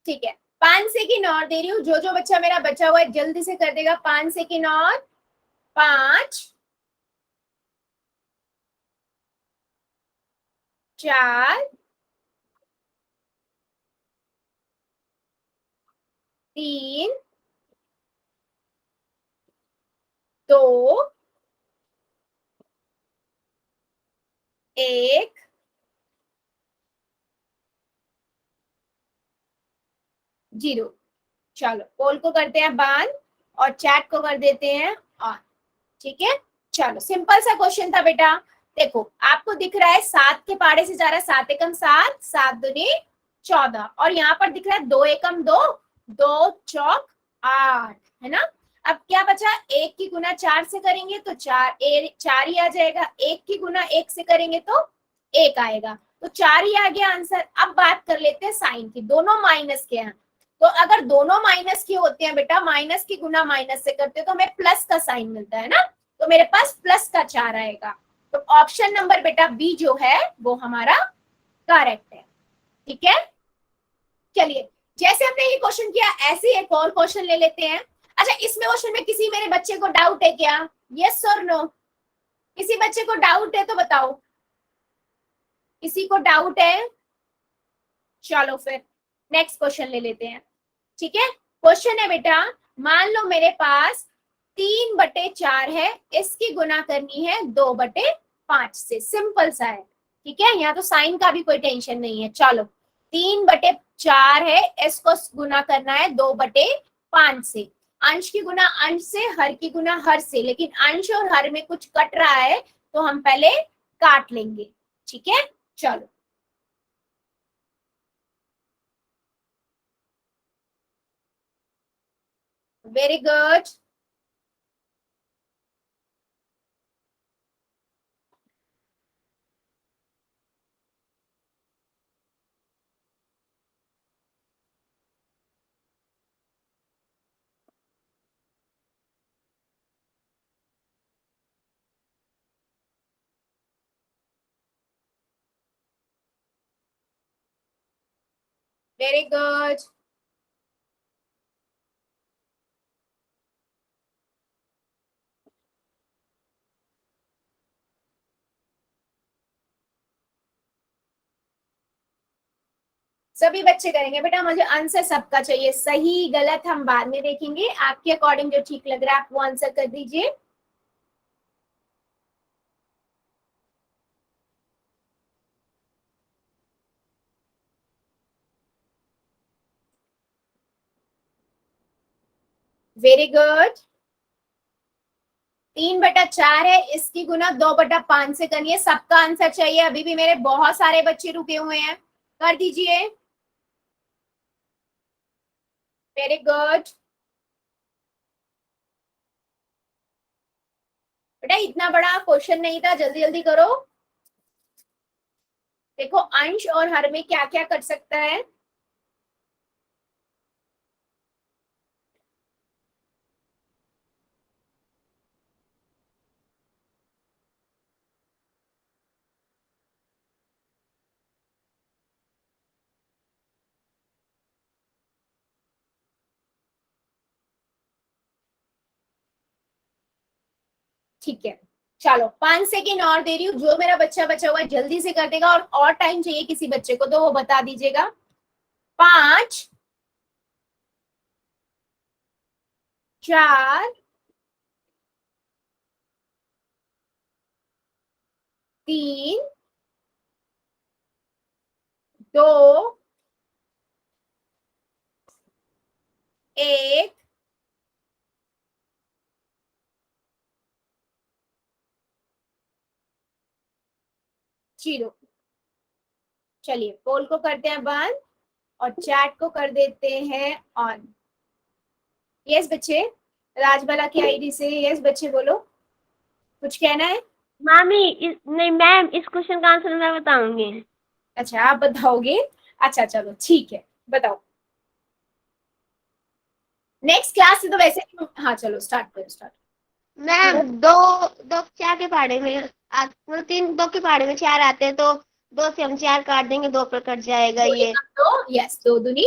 ठीक है, 5 सेकेंड और दे रही हूँ। जो जो बच्चा मेरा बचा हुआ है जल्दी से कर देगा। 5 सेकेंड और, 5, 4, 3, 2, 1, 0। चलो पोल को करते हैं बंद और चैट को कर देते हैं ऑन, ठीक है। चलो सिंपल सा क्वेश्चन था बेटा। देखो आपको दिख रहा है 7 के पाड़े से जा रहा है, 7 एकम 7, 7 दूनी 14, और यहाँ पर दिख रहा है 2 एकम 2, 2 चौक 8, है ना। अब क्या बचा, 1 की गुना 4 से करेंगे तो 4 ही आ जाएगा, 1 की गुना 1 से करेंगे तो 1 आएगा, तो 4 ही आ गया आंसर। अब बात कर लेते हैं साइन की, दोनों माइनस के हैं, तो अगर दोनों माइनस के होते हैं बेटा, माइनस की गुना माइनस से करते हैं तो हमें प्लस का साइन मिलता है ना, तो मेरे पास प्लस का 4 आएगा। तो ऑप्शन नंबर बेटा बी जो है वो हमारा करेक्ट है, ठीक है। चलिए, जैसे हमने ये क्वेश्चन किया ऐसे एक और क्वेश्चन ले लेते हैं। अच्छा, इसमें क्वेश्चन में किसी मेरे बच्चे को डाउट है क्या, यस और नो? किसी बच्चे को डाउट है तो बताओ, किसी को डाउट है? चलो फिर नेक्स्ट क्वेश्चन ले लेते हैं, ठीक है। क्वेश्चन है बेटा, मान लो मेरे पास 3/4 है, इसकी गुना करनी है 2/5 से, सिंपल सा है, ठीक है। यहाँ तो साइन का भी कोई टेंशन नहीं है। चलो 3/4 है, इसको गुना करना है 2/5 से। अंश की गुना अंश से, हर की गुना हर से, लेकिन अंश और हर में कुछ कट रहा है तो हम पहले काट लेंगे, ठीक है। चलो वेरी गुड। Very good. सभी बच्चे करेंगे बेटा, मुझे आंसर सबका चाहिए, सही गलत हम बाद में देखेंगे, आपके अकॉर्डिंग जो ठीक लग रहा है आप वो आंसर कर दीजिए। Very good. 3/4 है, इसकी गुना 2/5 से करनी है, सबका आंसर चाहिए, अभी भी मेरे बहुत सारे बच्चे रुके हुए हैं, कर दीजिए। वेरी गुड बेटा, इतना बड़ा क्वेश्चन नहीं था, जल्दी जल्दी करो। देखो अंश और हर में क्या क्या कर सकता है। ठीक है, चलो 5 सेकेंड और दे रही हूँ, जो मेरा बच्चा बचा हुआ है जल्दी से कर देगा, और टाइम चाहिए किसी बच्चे को तो वो बता दीजिएगा। 5 4 3 2 1 0। चलिए पोल को करते हैं बंद और चैट को कर देते हैं ऑन। यस बच्चे, राजबाला की आईडी से यस बच्चे बोलो, कुछ कहना है। नहीं मैम, इस क्वेश्चन का आंसर मैं बताऊंगी। अच्छा आप बताओगे, अच्छा चलो ठीक है, बताओ। नेक्स्ट क्लास से तो वैसे, हाँ चलो स्टार्ट करो, स्टार्ट। मैम दो दो चार के पहाड़े में मतलब 2 के पहाड़े में 4 आते हैं, तो 2 से हम 4 काट देंगे, 2 पर कट जाएगा ये। तो यस 2 दूनी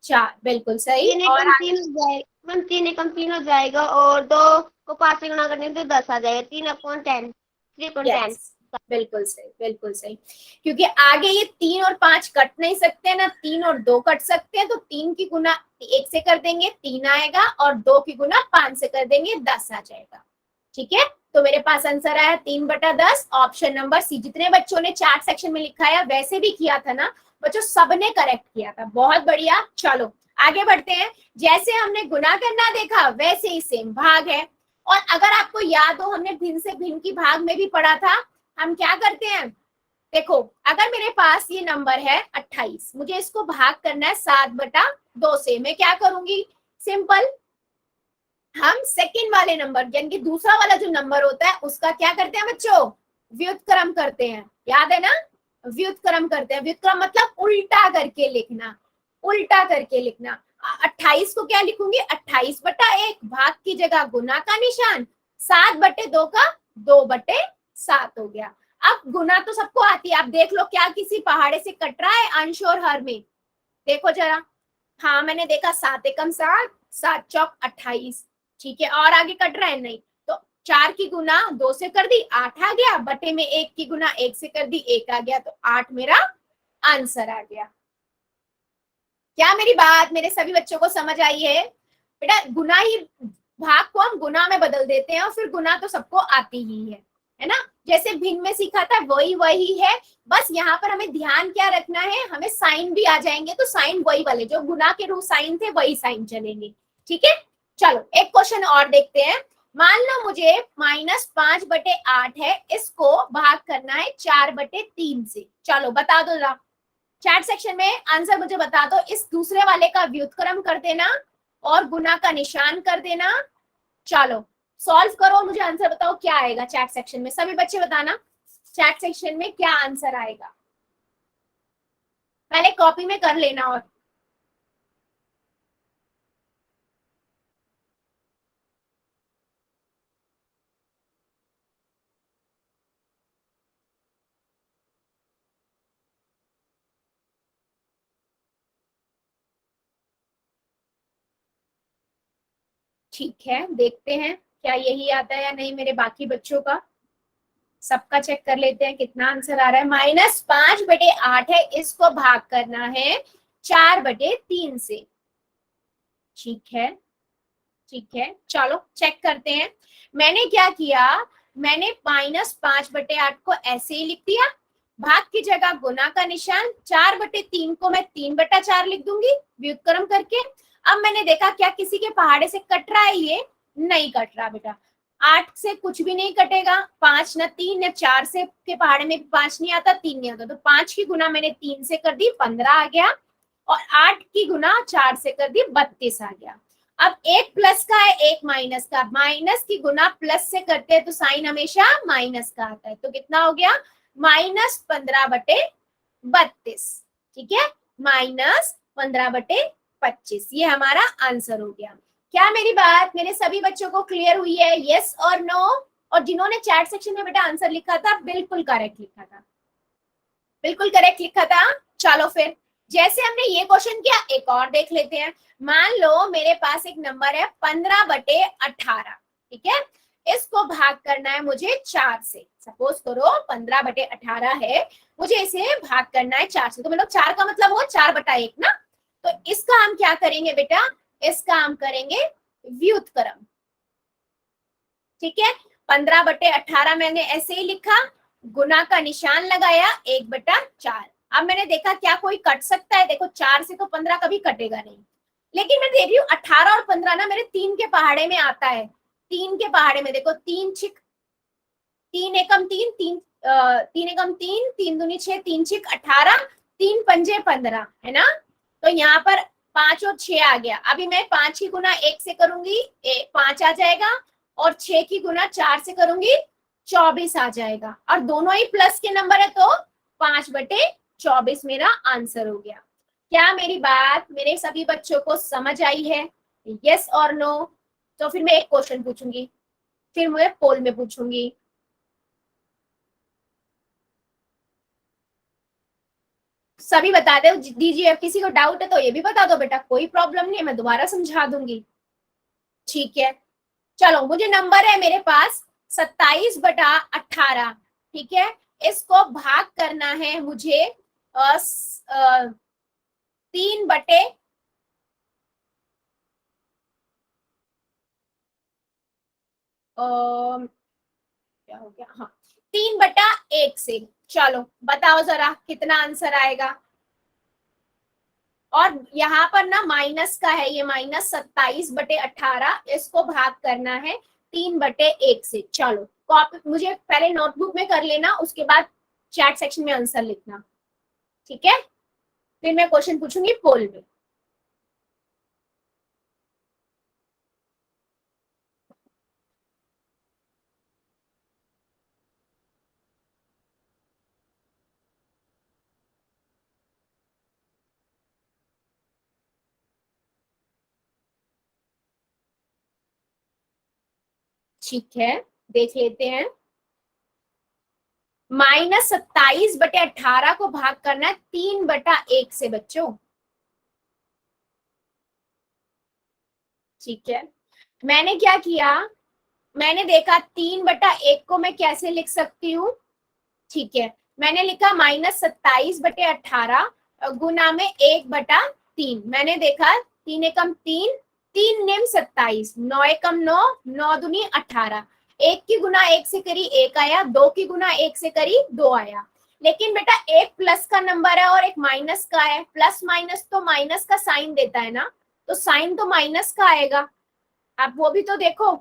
4, बिल्कुल सही। 3 एकम 3 हो जाएगा मैम, 3 एकम 3 हो जाएगा, और 2 को 5 से गुणा करने तो 10 आ जाएगा, 3/10, 3/10। बिल्कुल सही, बिल्कुल सही, क्योंकि आगे ये 3 और 5 कट नहीं सकते ना, 3 और 2 कट सकते हैं, तो 3 की गुना 1 से कर देंगे 3 आएगा, और 2 की गुना 5 से कर देंगे 10 आ जाएगा। ठीक है, तो मेरे पास आंसर आया 3/10, ऑप्शन नंबर सी। जितने बच्चों ने चैट सेक्शन में लिखा है वैसे भी किया था ना बच्चों, सबने करेक्ट किया था, बहुत बढ़िया। चलो आगे बढ़ते हैं, जैसे हमने गुना करना देखा वैसे ही सेम भाग है, और अगर आपको याद हो हमने भिन्न से भिन्न की भाग में भी पढ़ा था, हम क्या करते हैं, देखो अगर मेरे पास ये नंबर है 28, मुझे इसको भाग करना है 7/2 से, मैं क्या करूंगी, सिंपल, हम सेकंड वाले नंबर यानी कि दूसरा वाला जो नंबर होता है उसका क्या करते हैं बच्चों, व्युत्क्रम करते हैं, याद है ना, व्युत्क्रम करते हैं। व्युत्क्रम मतलब उल्टा करके लिखना, उल्टा करके लिखना। 28 को क्या लिखूंगी, 28/1, भाग की जगह गुना का निशान, 7/2 का 2/7 हो गया। अब गुना तो सबको आती है, आप देख लो क्या किसी पहाड़े से कट रहा है अंश और हर में, देखो जरा, हाँ मैंने देखा, 7 एकम 7, 7 चौक 28, ठीक है, और आगे कट रहा है नहीं, तो 4 की गुना 2 से कर दी 8 आ गया, बटे में 1 की गुना 1 से कर दी 1 आ गया, तो 8 मेरा आंसर आ गया। क्या मेरी बात मेरे सभी बच्चों को समझ आई है बेटा, गुना ही, भाग को हम गुना में बदल देते हैं और फिर गुना तो सबको आती ही है ना, जैसे भिन्न में सीखा था वही वही है, बस यहाँ पर हमें ध्यान क्या रखना है, हमें साइन भी आ जाएंगे तो साइन वही वाले जो गुना के रूप साइन थे वही साइन चलेंगे। ठीक है, चलो एक क्वेश्चन और देखते हैं। मान लो मुझे -5/8 है, इसको भाग करना है 4/3 से, चलो बता दो जरा चैट सेक्शन में आंसर मुझे बता दो, इस दूसरे वाले का व्युत्क्रम कर देना और गुना का निशान कर देना। चलो सॉल्व करो, मुझे आंसर बताओ क्या आएगा चैट सेक्शन में, सभी बच्चे बताना चैट सेक्शन में क्या आंसर आएगा, पहले कॉपी में कर लेना। और ठीक है, देखते हैं क्या यही आता है या नहीं मेरे बाकी बच्चों का, सबका चेक कर लेते हैं कितना आंसर आ रहा है। -5/8 है, इसको भाग करना है 4/3 से। ठीक है, ठीक है, चलो चेक करते हैं। मैंने क्या किया, मैंने -5/8 को ऐसे ही लिख दिया, भाग की जगह गुना का निशान, 4/3 को मैं 3/4 लिख दूंगी व्युत्क्रम करके। अब मैंने देखा क्या किसी के पहाड़े से कट रहा है, ये नहीं कट रहा बेटा, 8 से कुछ भी नहीं कटेगा, 5 ना 3 या 4 से के पहाड़े में 5 नहीं आता, 3 नहीं आता, तो 5 की गुना मैंने 3 से कर दी, 15 आ गया, और 8 की गुना 4 से कर दी, 32 आ गया। अब एक प्लस का है, एक माइनस का, माइनस की गुना प्लस से करते हैं तो साइन हमेशा माइनस का आता है, तो कितना हो गया, -15/32। ठीक है, -15/25, ये हमारा आंसर हो गया। क्या मेरी बात मेरे सभी बच्चों को क्लियर हुई है, यस और नो? और जिन्होंने चैट सेक्शन में बेटा आंसर लिखा था, बिल्कुल करेक्ट लिखा था, बिल्कुल करेक्ट लिखा था। चलो फिर जैसे हमने ये क्वेश्चन किया, एक और देख लेते हैं। मान लो मेरे पास एक नंबर है 15/18, ठीक है, इसको भाग करना है मुझे 4 से। सपोज करो 15/18 है, मुझे इसे भाग करना है 4 से, तो मतलब 4 का मतलब हो 4/1 ना, तो इसका हम क्या करेंगे बेटा, इसका हम करेंगे व्युत्क्रम। ठीक है, 15/18 मैंने ऐसे ही लिखा, गुना का निशान लगाया, 1/4। अब मैंने देखा क्या कोई कट सकता है, देखो 4 से तो 15 कभी कटेगा नहीं, लेकिन मैं देख रही हूँ 18 और 15 ना मेरे 3 के पहाड़े में आता है। 3 के पहाड़े में देखो, 3 छिक 3 एकम 3, 3 एकम 3, 3 दूनी 6, 3 छिक 18, 3 पंजे 15, है ना, तो यहाँ पर 5 और 6 आ गया। अभी मैं 5 की गुना 1 से करूंगी, 5 आ जाएगा, और 6 की गुना 4 से करूंगी, 24 आ जाएगा, और दोनों ही प्लस के नंबर है, तो 5/24 मेरा आंसर हो गया। क्या मेरी बात मेरे सभी बच्चों को समझ आई है, यस और नो? तो फिर मैं एक क्वेश्चन पूछूंगी, फिर मैं पोल में पूछूंगी। सभी बता दो दीजिए, किसी को डाउट है तो ये भी बता दो बेटा, कोई प्रॉब्लम नहीं है, मैं दोबारा समझा दूंगी। ठीक है, चलो मुझे नंबर है मेरे पास 27/18, ठीक है, इसको भाग करना है मुझे 3 बटे क्या हो गया, हाँ 3/1 से। चलो बताओ जरा कितना आंसर आएगा। और यहाँ पर ना माइनस का है, ये -27/18, इसको भाग करना है 3/1 से। चलो कॉपी मुझे पहले नोटबुक में कर लेना, उसके बाद चैट सेक्शन में आंसर लिखना, ठीक है, फिर मैं क्वेश्चन पूछूंगी पोल में। ठीक है, देख लेते हैं। -27/18 को भाग करना है 3/1 से बच्चों। ठीक है, मैंने क्या किया, मैंने देखा 3/1 को मैं कैसे लिख सकती हूँ। ठीक है, मैंने लिखा -27/18 गुना में 1/3। मैंने देखा 3 एकम 3, 3 निम 27, 9 एकम 9, 9 दूनी 18, 1 की गुना 1 से करी 1 आया, 2 की गुना 1 से करी 2 आया। लेकिन बेटा एक प्लस का नंबर है और एक माइनस का है, प्लस माइनस तो माइनस का साइन देता है ना, तो साइन तो माइनस का आएगा। आप वो भी तो देखो,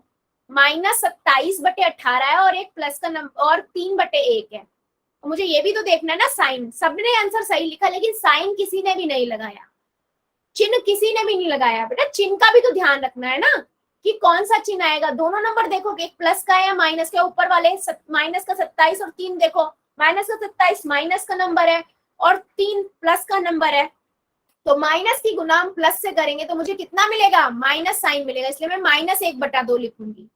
-27/18 है और एक प्लस का नंबर और 3/1 है, मुझे ये भी तो देखना है ना साइन। सबने आंसर सही लिखा, लेकिन साइन किसी ने भी नहीं लगाया, चिन्ह किसी ने भी नहीं लगाया। बेटा चिन्ह का भी तो ध्यान रखना है ना, कि कौन सा चिन्ह आएगा। दोनों नंबर देखो, एक प्लस का है या माइनस का, ऊपर वाले माइनस का 27 और 3 देखो, माइनस का 27 माइनस का नंबर है और 3 प्लस का नंबर है, तो माइनस की गुना हम प्लस से करेंगे तो मुझे कितना मिलेगा, माइनस साइन मिलेगा, इसलिए मैं -1/2 लिखूंगी।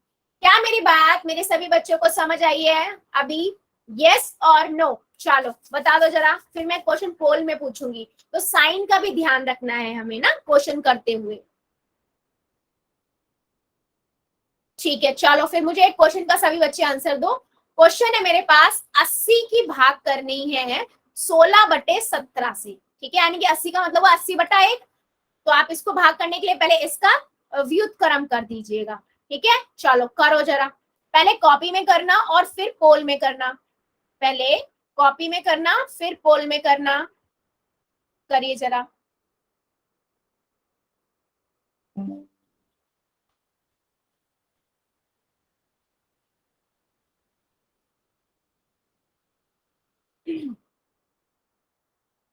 क्या मेरी बात मेरे सभी बच्चों को समझ आई है अभी, यस और नो? चलो बता दो जरा, फिर मैं क्वेश्चन पोल में पूछूंगी, तो साइन का भी ध्यान रखना है हमें ना क्वेश्चन करते हुए। ठीक है, चलो फिर मुझे एक क्वेश्चन का सभी बच्चे आंसर दो। क्वेश्चन है मेरे पास 80 की भाग करनी है 16/17 से। ठीक है, यानी कि 80 का मतलब वो 80/1। तो आप इसको भाग करने के लिए पहले इसका व्युत्क्रम कर दीजिएगा। ठीक है, चलो करो जरा, पहले कॉपी में करना और फिर पोल में करना, पहले कॉपी में करना फिर पोल में करना, करिए जरा।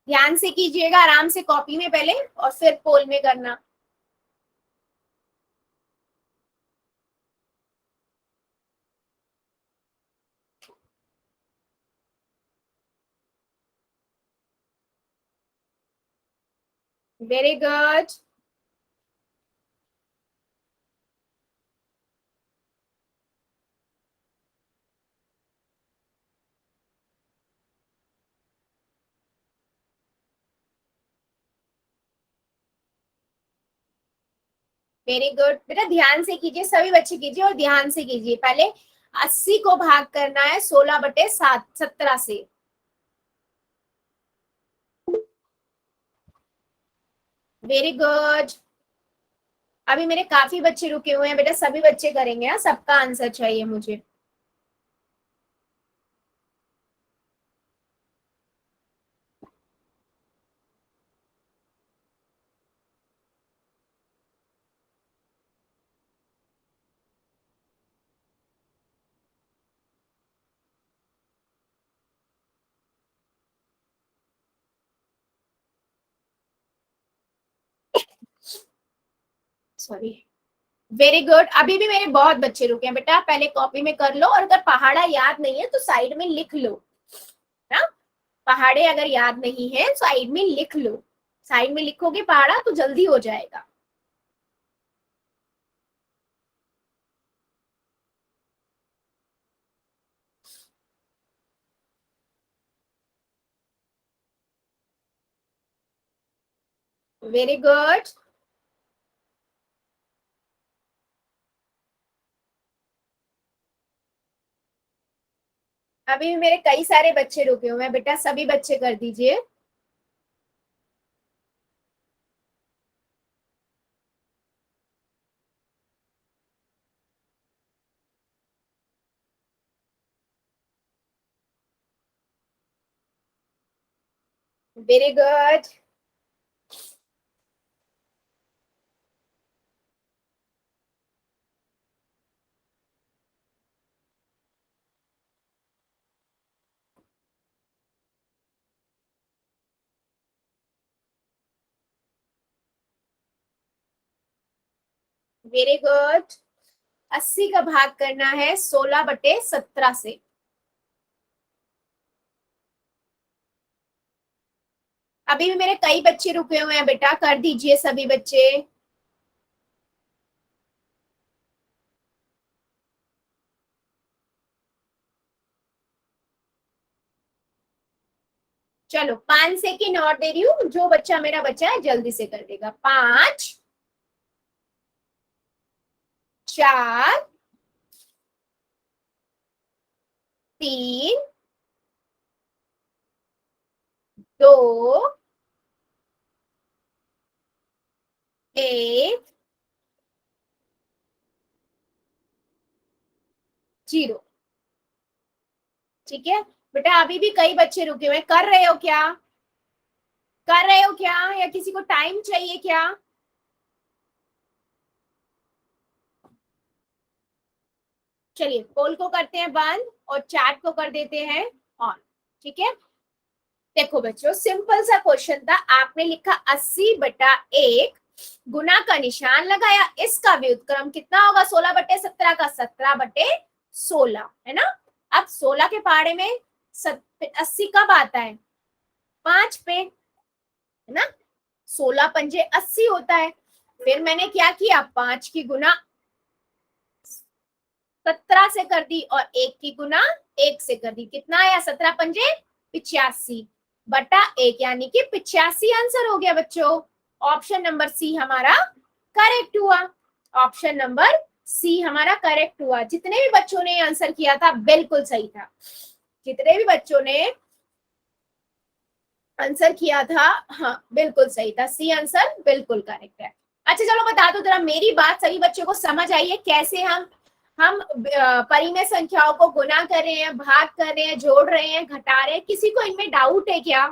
ध्यान से कीजिएगा, आराम से कॉपी में पहले और फिर पोल में करना। Very good. वेरी गुड बेटा, ध्यान से कीजिए, सभी बच्चे कीजिए और ध्यान से कीजिए। पहले 80 को भाग करना है 16/17 से। Very good. अभी मेरे काफी बच्चे रुके हुए हैं बेटा, सभी बच्चे करेंगे। हाँ, सबका आंसर चाहिए मुझे। सॉरी। वेरी गुड, अभी भी मेरे बहुत बच्चे रुके हैं बेटा, पहले कॉपी में कर लो और अगर पहाड़ा याद नहीं है तो साइड में लिख लो ना। पहाड़े अगर याद नहीं है साइड में लिख लो, साइड में लिखोगे पहाड़ा तो जल्दी हो जाएगा। Very good. अभी भी मेरे कई सारे बच्चे रुके हुए हैं बेटा, सभी बच्चे कर दीजिए। Very good. Very good. 80 का भाग करना है 16/17 से। अभी भी मेरे कई बच्चे रुके हुए हैं बेटा, कर दीजिए सभी बच्चे। चलो 5 सेकेंड और दे रही हूँ, जो बच्चा मेरा बच्चा है जल्दी से कर देगा। 5 4 3 2 1 0। ठीक है बेटा, अभी भी कई बच्चे रुके हुए हैं, कर रहे हो क्या? कर रहे हो क्या या किसी को टाइम चाहिए क्या? चलिए पोल को करते हैं बंद और चैट को कर देते हैं ऑन। ठीक है, देखो बच्चों, सिंपल सा क्वेश्चन था, आपने लिखा 80/1, गुना का निशान लगाया, इसका व्युत्क्रम कितना होगा 16/17 का? 17/16 है ना। अब 16 के पहाड़े में 80 कब आता है? 5 पे, है ना। 16×5 = 80 होता है। फिर मैंने क्या किया, 5 की गुना 17 से कर दी और 1 की गुना 1 से कर दी। कितना आया? 17×5 = 85/1, यानी कि 85 आंसर हो गया बच्चों। ऑप्शन नंबर सी हमारा करेक्ट हुआ। ऑप्शन नंबर सी हमारा करेक्ट हुआ। जितने भी बच्चों ने आंसर किया था बिल्कुल सही था। जितने भी बच्चों ने आंसर किया था, हाँ बिल्कुल सही था, सी आंसर बिल्कुल करेक्ट है। अच्छा चलो बता दो जरा, मेरी बात सभी बच्चों को समझ आई है कैसे हम परिमेय संख्याओं को गुना कर रहे हैं, भाग कर रहे हैं, जोड़ रहे हैं, घटा रहे हैं? किसी को इनमें डाउट है क्या?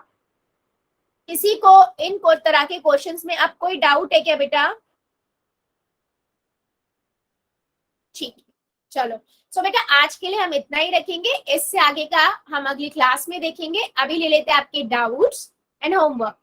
किसी को इन तरह के क्वेश्चंस में अब कोई डाउट है क्या बेटा? ठीक है चलो, सो बेटा आज के लिए हम इतना ही रखेंगे, इससे आगे का हम अगली क्लास में देखेंगे। अभी ले लेते हैं आपके डाउट्स एंड होमवर्क।